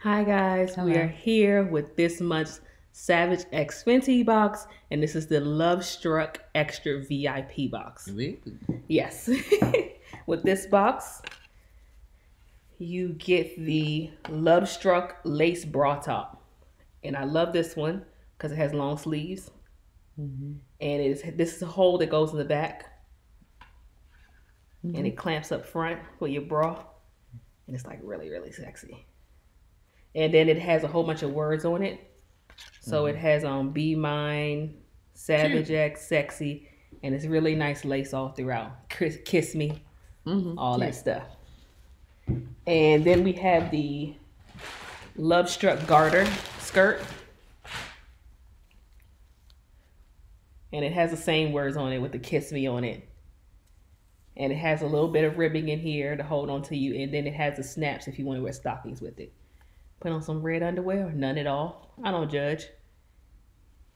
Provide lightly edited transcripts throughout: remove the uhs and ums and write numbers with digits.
Hi guys, we are Hello. here with this month's Savage X Fenty box, and this is the Lovestruck Extra VIP box. Ooh. Yes. With this box, you get the Lovestruck lace bra top. And I love this one because it has long sleeves. And this is a hole that goes in the back. And it clamps up front for your bra. And it's like really, really sexy. And then it has a whole bunch of words on it. So it has Be Mine, Savage X, Sexy, and it's really nice lace all throughout. Kiss Me, all that stuff. And then we have the Lovestruck garter skirt. And it has the same words on it with the Kiss Me on it. And it has a little bit of ribbing in here to hold on to you. And then it has the snaps if you want to wear stockings with it. Put on some red underwear or none at all. I don't judge.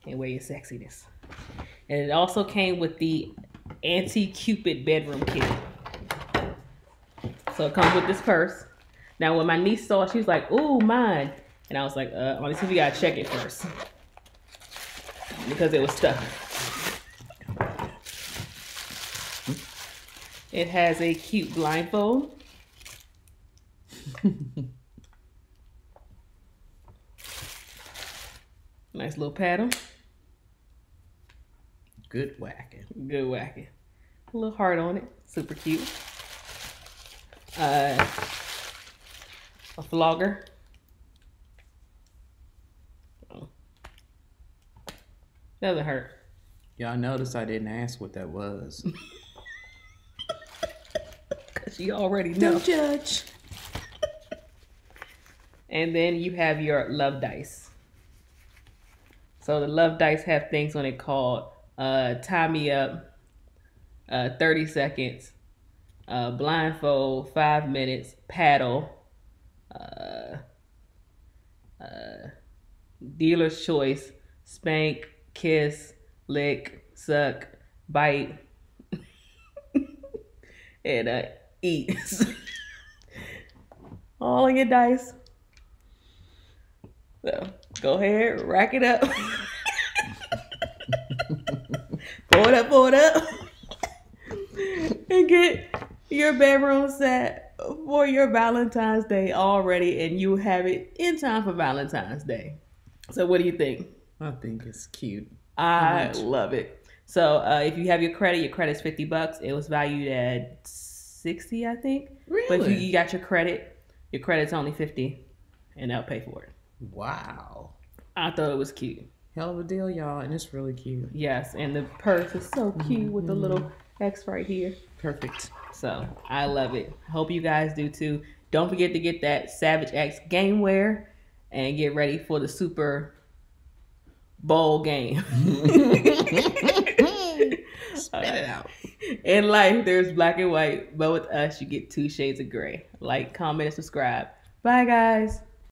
And wear your sexiness. And it also came with the anti-Cupid bedroom kit. So it comes with this purse. Now when my niece saw it, she was like, ooh, mine. And I was like, let me see if we gotta check it first. Because it was stuck. It has a cute blindfold. Nice little paddle. Good whacking. Good whacking. A little heart on it. Super cute. A flogger. Oh. Doesn't hurt. Y'all notice I didn't ask what that was. Because you already know. Don't judge. And then you have your love dice. So the love dice have things on it called Tie Me Up, 30 seconds, blindfold, 5 minutes, paddle, dealer's choice, spank, kiss, lick, suck, bite, and eat. All of your dice. So go ahead, rack it up. Pour it up. And get your bedroom set for your Valentine's Day already, and you have it in time for Valentine's Day. So what do you think? I think it's cute. I love it. So if you have your credit's $50. It was valued at 60, I think. Really? But if you got your credit's only 50, and they'll pay for it. Wow. I thought it was cute. Hell of a deal, y'all, and it's really cute. Yes, and the purse is so cute with the little X right here. Perfect. So I love it. Hope you guys do too. Don't forget to get that Savage X game wear and get ready for the Super Bowl game. Spit it out. In life, there's black and white, but with us, you get 2 shades of gray. Like, comment, and subscribe. Bye, guys.